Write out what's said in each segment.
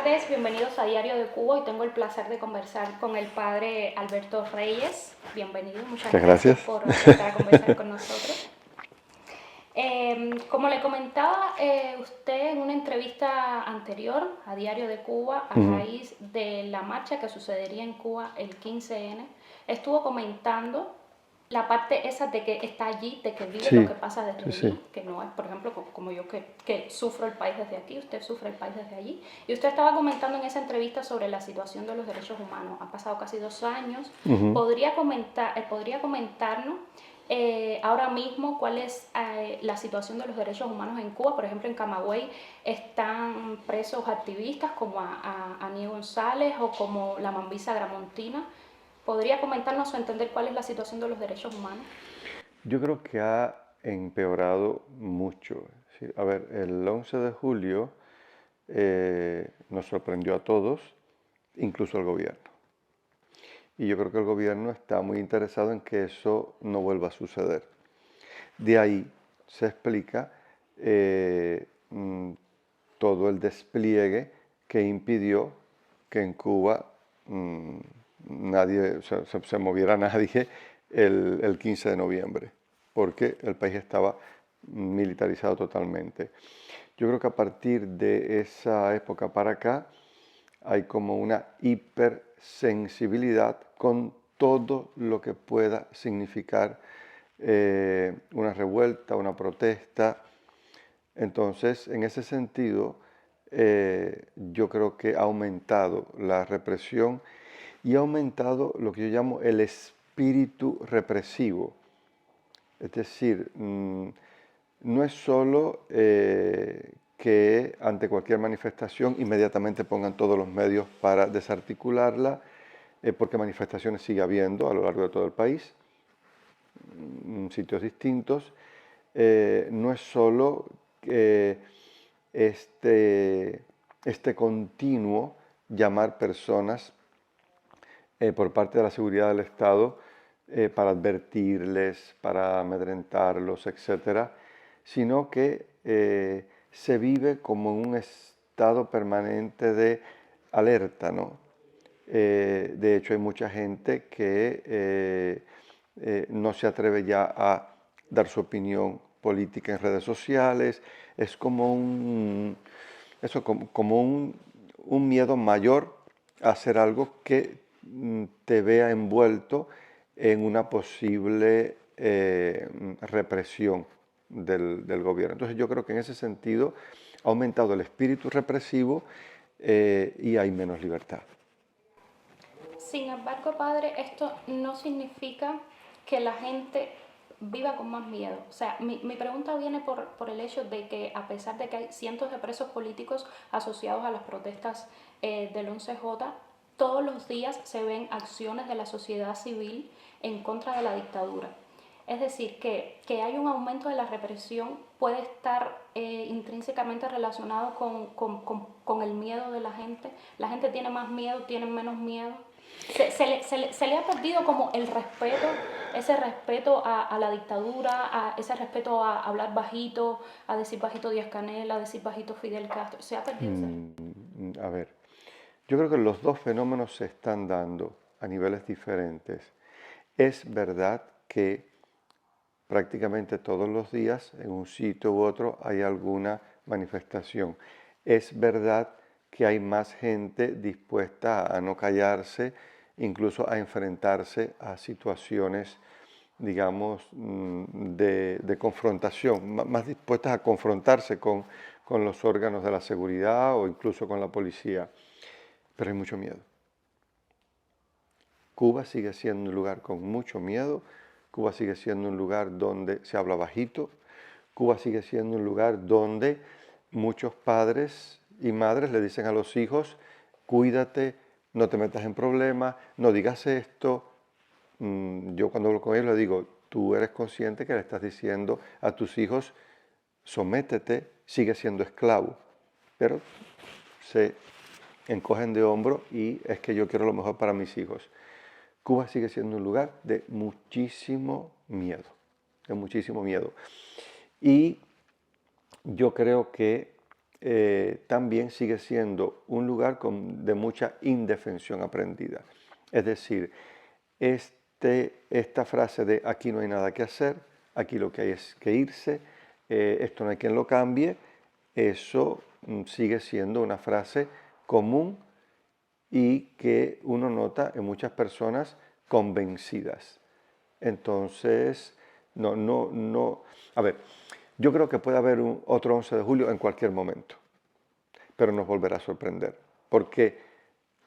tardes, bienvenidos a Diario de Cuba. Hoy tengo el placer de conversar con el padre Alberto Reyes. Bienvenido, muchas Muchas gracias gracias. por aceptar a conversar con nosotros. Como le comentaba usted en una entrevista anterior a Diario de Cuba, a raíz de la marcha que sucedería en Cuba el 15N, estuvo comentando la parte esa de que está allí, de que vive lo Sí, que pasa desde sí, sí. allí, que no es, por ejemplo, como yo que sufro el país desde aquí, usted sufre el país desde allí. Y usted estaba comentando en esa entrevista sobre la situación de los derechos humanos. Han pasado casi 2 años. Ujú. ¿Podría comentarnos ahora mismo cuál es la situación de los derechos humanos en Cuba? Por ejemplo, en Camagüey están presos activistas como Aniel González o como la Mambisa Gramontina. ¿Podría comentarnos o entender cuál es la situación de los derechos humanos? Yo creo que ha empeorado mucho. Es decir, a ver, el 11 de julio nos sorprendió a todos, incluso al gobierno. Y yo creo que el gobierno está muy interesado en que eso no vuelva a suceder. De ahí se explica todo el despliegue que impidió que en Cuba nadie, se moviera nadie el 15 de noviembre, porque el país estaba militarizado totalmente. Yo creo que a partir de esa época para acá hay como una hipersensibilidad con todo lo que pueda significar una revuelta, una protesta. Entonces, en ese sentido, yo creo que ha aumentado la represión y ha aumentado lo que yo llamo el espíritu represivo. Es decir, no es solo que ante cualquier manifestación inmediatamente pongan todos los medios para desarticularla, porque manifestaciones sigue habiendo a lo largo de todo el país, sitios distintos. No es solo este, este continuo llamar personas por parte de la seguridad del Estado para advertirles, para amedrentarlos, etcétera, sino que se vive como en un estado permanente de alerta, ¿no? De hecho, hay mucha gente que no se atreve ya a dar su opinión política en redes sociales. Es como un miedo mayor a hacer algo que te vea envuelto en una posible represión del gobierno. Entonces yo creo que en ese sentido ha aumentado el espíritu represivo y hay menos libertad. Sin embargo, padre, esto no significa que la gente viva con más miedo. O sea, mi pregunta viene por el hecho de que a pesar de que hay cientos de presos políticos asociados a las protestas del 11J, todos los días se ven acciones de la sociedad civil en contra de la dictadura. Es decir, que hay un aumento de la represión puede estar intrínsecamente relacionado con el miedo de la gente. La gente tiene más miedo, tiene menos miedo. Se le ha perdido como el respeto, ese respeto a la dictadura, ese respeto a hablar bajito, a decir bajito Díaz Canel, a decir bajito Fidel Castro. Se ha perdido ese respeto. A ver, yo creo que los dos fenómenos se están dando a niveles diferentes. Es verdad que prácticamente todos los días en un sitio u otro hay alguna manifestación. Es verdad que hay más gente dispuesta a no callarse, incluso a enfrentarse a situaciones, digamos, de confrontación, más dispuestas a confrontarse con los órganos de la seguridad o incluso con la policía. Pero hay mucho miedo. Cuba sigue siendo un lugar con mucho miedo, Cuba sigue siendo un lugar donde se habla bajito, Cuba sigue siendo un lugar donde muchos padres y madres le dicen a los hijos, cuídate, no te metas en problemas, no digas esto. Yo cuando hablo con ellos le digo, tú eres consciente que le estás diciendo a tus hijos, sométete, sigue siendo esclavo, pero se encogen de hombro y es que yo quiero lo mejor para mis hijos. Cuba sigue siendo un lugar de muchísimo miedo, de muchísimo miedo. Y yo creo que también sigue siendo un lugar de mucha indefensión aprendida. Es decir, esta frase de aquí no hay nada que hacer, aquí lo que hay es que irse, esto no hay quien lo cambie, eso sigue siendo una frase común y que uno nota en muchas personas convencidas. Entonces, no. A ver, yo creo que puede haber otro 11 de julio en cualquier momento, pero nos volverá a sorprender, porque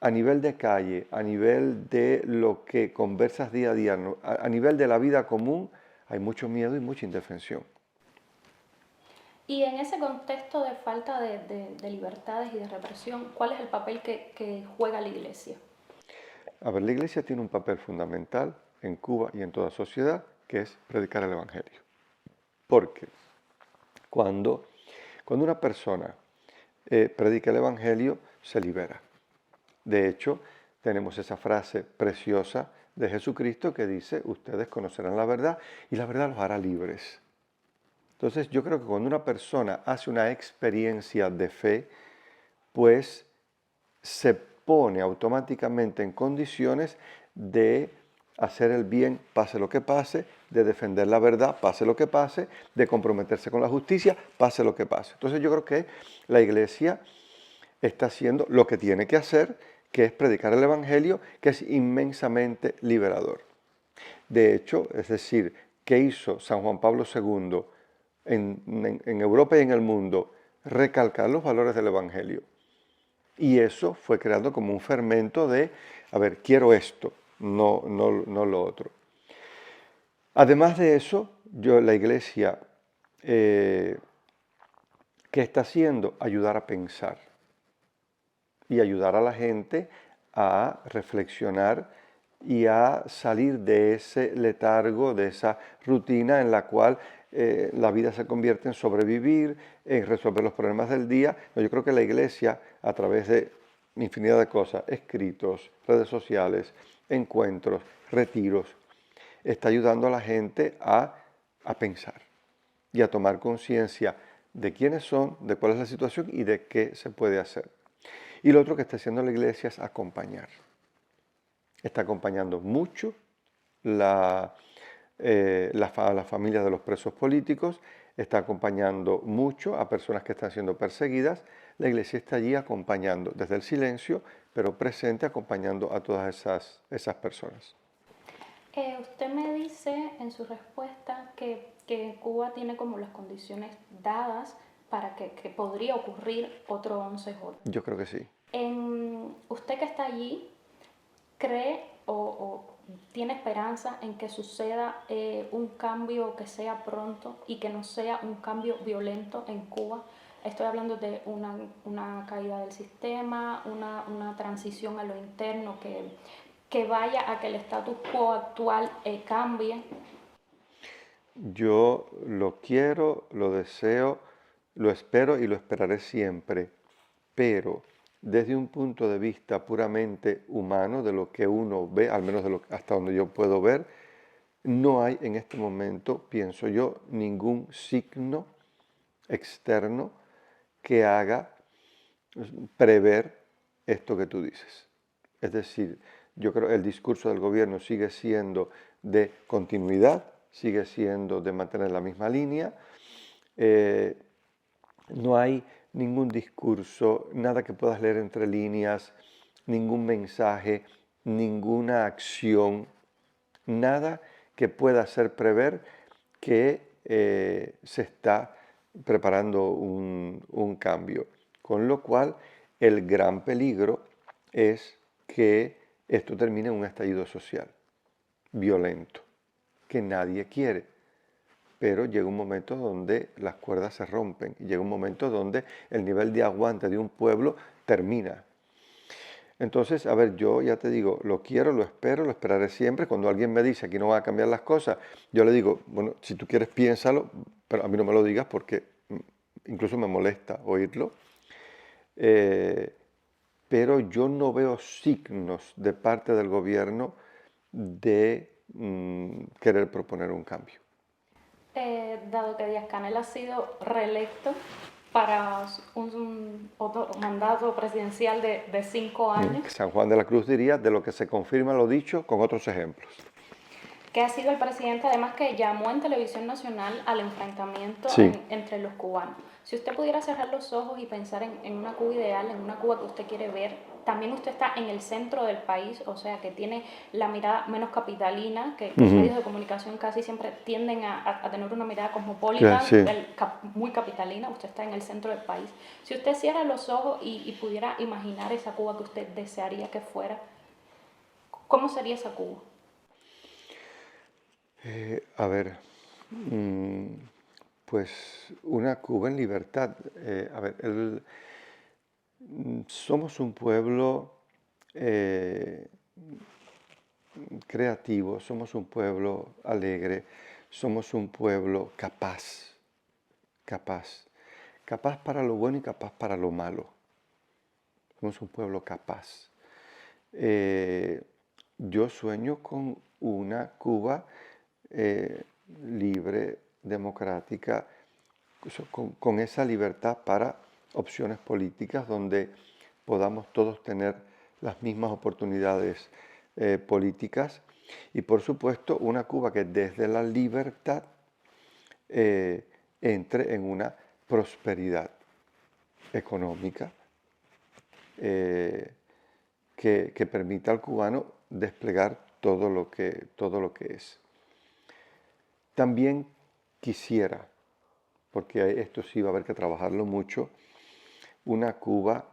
a nivel de calle, a nivel de lo que conversas día a día, a nivel de la vida común, hay mucho miedo y mucha indefensión. Y en ese contexto de falta de libertades y de represión, ¿cuál es el papel que juega la Iglesia? A ver, la Iglesia tiene un papel fundamental en Cuba y en toda sociedad, que es predicar el Evangelio. Porque cuando una persona predica el Evangelio, se libera. De hecho, tenemos esa frase preciosa de Jesucristo que dice, ustedes conocerán la verdad y la verdad los hará libres. Entonces, yo creo que cuando una persona hace una experiencia de fe, pues se pone automáticamente en condiciones de hacer el bien, pase lo que pase, de defender la verdad, pase lo que pase, de comprometerse con la justicia, pase lo que pase. Entonces yo creo que la Iglesia está haciendo lo que tiene que hacer, que es predicar el Evangelio, que es inmensamente liberador. De hecho, es decir, ¿qué hizo San Juan Pablo II en Europa y en el mundo? Recalcar los valores del Evangelio. Y eso fue creando como un fermento de, a ver, quiero esto, no lo otro. Además de eso, la Iglesia, ¿qué está haciendo? Ayudar a pensar y ayudar a la gente a reflexionar y a salir de ese letargo, de esa rutina en la cual la vida se convierte en sobrevivir, en resolver los problemas del día. No, yo creo que la Iglesia, a través de infinidad de cosas, escritos, redes sociales, encuentros, retiros, está ayudando a la gente a pensar y a tomar conciencia de quiénes son, de cuál es la situación y de qué se puede hacer. Y lo otro que está haciendo la Iglesia es acompañar. Está acompañando mucho a las familias de los presos políticos, está acompañando mucho a personas que están siendo perseguidas. La Iglesia está allí acompañando desde el silencio, pero presente acompañando a todas esas personas. Usted me dice en su respuesta que Cuba tiene como las condiciones dadas para que podría ocurrir otro 11J. Yo creo que sí. Usted que está allí, ¿cree o tiene esperanza en que suceda un cambio que sea pronto y que no sea un cambio violento en Cuba? Estoy hablando de una caída del sistema, una transición a lo interno que vaya a que el status quo actual cambie. Yo lo quiero, lo deseo, lo espero y lo esperaré siempre, pero desde un punto de vista puramente humano, de lo que uno ve, al menos hasta donde yo puedo ver, no hay en este momento, pienso yo, ningún signo externo que haga prever esto que tú dices. Es decir, yo creo que el discurso del gobierno sigue siendo de continuidad, sigue siendo de mantener la misma línea. No hay ningún discurso, nada que puedas leer entre líneas, ningún mensaje, ninguna acción, nada que pueda hacer prever que se está preparando un cambio. Con lo cual, el gran peligro es que esto termine en un estallido social violento, que nadie quiere. Pero llega un momento donde las cuerdas se rompen y llega un momento donde el nivel de aguante de un pueblo termina. Entonces, a ver, yo ya te digo, lo quiero, lo espero, lo esperaré siempre. Cuando alguien me dice aquí no van a cambiar las cosas, yo le digo, bueno, si tú quieres piénsalo, pero a mí no me lo digas porque incluso me molesta oírlo. Pero yo no veo signos de parte del gobierno de querer proponer un cambio. Dado que Díaz-Canel ha sido reelecto, para otro mandato presidencial de 5 años, San Juan de la Cruz diría de lo que se confirma lo dicho con otros ejemplos. que ha sido el presidente además que llamó en televisión nacional al enfrentamiento Sí. entre los cubanos. Si usted pudiera cerrar los ojos y pensar en una Cuba ideal, en una Cuba que usted quiere ver, también usted está en el centro del país, o sea que tiene la mirada menos capitalina, que los medios de comunicación casi siempre tienden a tener una mirada cosmopolita, Sí. muy capitalina, usted está en el centro del país. Si usted cierra los ojos y pudiera imaginar esa Cuba que usted desearía que fuera, ¿cómo sería esa Cuba? A ver, pues una Cuba en libertad. A ver, somos un pueblo eh, creativo, somos un pueblo alegre, somos un pueblo capaz, capaz para lo bueno y capaz para lo malo. Somos un pueblo capaz. Yo sueño con una Cuba libre, democrática, con esa libertad para opciones políticas donde podamos todos tener las mismas oportunidades políticas y por supuesto una Cuba que desde la libertad entre en una prosperidad económica que permita al cubano desplegar todo lo que es. También quisiera, porque esto sí va a haber que trabajarlo mucho, una Cuba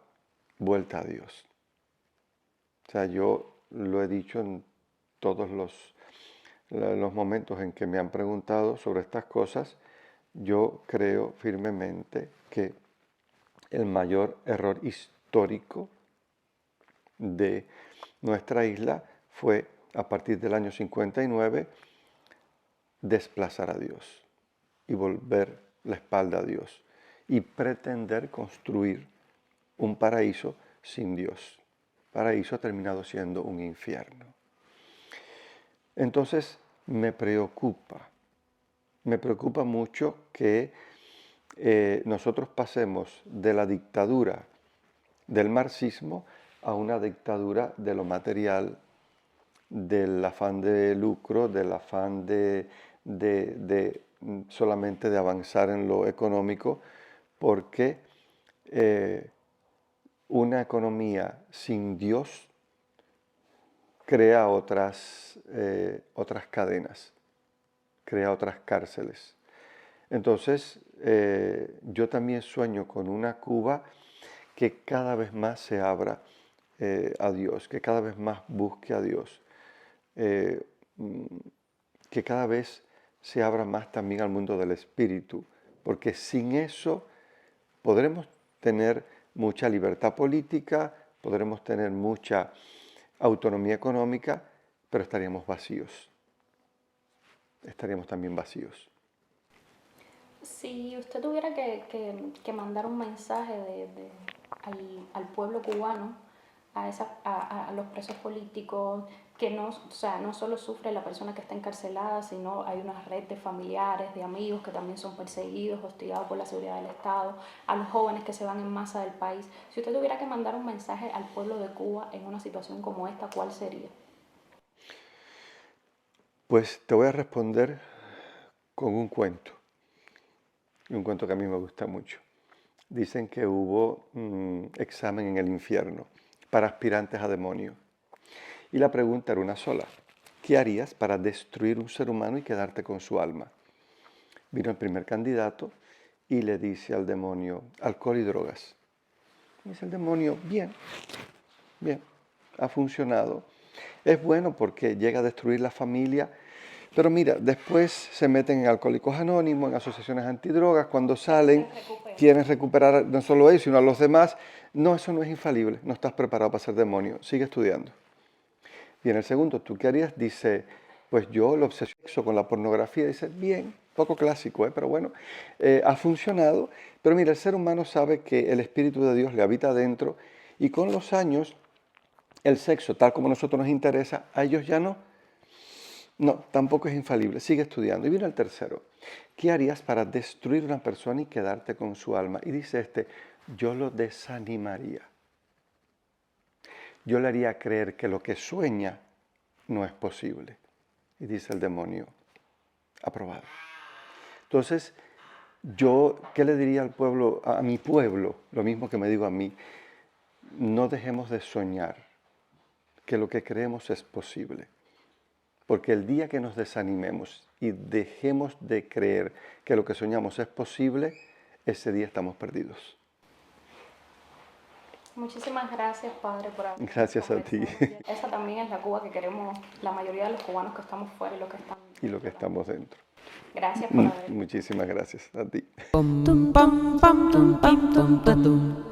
vuelta a Dios. O sea, yo lo he dicho en todos los momentos en que me han preguntado sobre estas cosas, yo creo firmemente que el mayor error histórico de nuestra isla fue, a partir del año 59, desplazar a Dios y volver la espalda a Dios y pretender construir un paraíso sin Dios. Paraíso ha terminado siendo un infierno. Entonces me preocupa mucho que nosotros pasemos de la dictadura del marxismo a una dictadura de lo material, del afán de lucro, del afán de solamente de avanzar en lo económico, porque una economía sin Dios crea otras cadenas, crea otras cárceles. Entonces, yo también sueño con una Cuba que cada vez más se abra a Dios, que cada vez más busque a Dios, que cada vez se abra más también al mundo del espíritu, porque sin eso podremos tener mucha libertad política, podremos tener mucha autonomía económica, pero estaríamos vacíos. Estaríamos también vacíos. Si usted tuviera que mandar un mensaje al pueblo cubano, a los presos políticos, que no, o sea, no solo sufre la persona que está encarcelada, sino hay una red de familiares, de amigos que también son perseguidos, hostigados por la seguridad del Estado, a los jóvenes que se van en masa del país. Si usted tuviera que mandar un mensaje al pueblo de Cuba en una situación como esta, ¿cuál sería? Pues te voy a responder con un cuento que a mí me gusta mucho. Dicen que hubo examen en el infierno para aspirantes a demonio. Y la pregunta era una sola. ¿Qué harías para destruir un ser humano y quedarte con su alma? Vino el primer candidato y le dice al demonio, alcohol y drogas. Y dice el demonio, bien, ha funcionado. Es bueno porque llega a destruir la familia, pero mira, después se meten en Alcohólicos Anónimos, en asociaciones antidrogas, cuando salen quieren recuperar no solo ellos, sino a los demás. No, eso no es infalible, no estás preparado para ser demonio, sigue estudiando. Y en el segundo, ¿tú qué harías? Dice, pues yo lo obsesiono con la pornografía. Dice, bien, poco clásico, pero bueno, ha funcionado. Pero mira, el ser humano sabe que el Espíritu de Dios le habita dentro y con los años el sexo, tal como a nosotros nos interesa, a ellos ya no. No, tampoco es infalible. Sigue estudiando. Y viene el tercero. ¿Qué harías para destruir una persona y quedarte con su alma? Y dice yo lo desanimaría. Yo le haría creer que lo que sueña no es posible. Y dice el demonio, aprobado. Entonces, ¿qué le diría al pueblo, a mi pueblo? Lo mismo que me digo a mí. No dejemos de soñar que lo que creemos es posible. Porque el día que nos desanimemos y dejemos de creer que lo que soñamos es posible, ese día estamos perdidos. Muchísimas gracias, Padre, por haber Gracias a ti. conversado. Esa también es la Cuba que queremos la mayoría de los cubanos que estamos fuera y los que están Y lo que estamos dentro. Gracias por haber. Muchísimas gracias a ti. Pum, pam, pam, tum, pam, tum, pa, tum.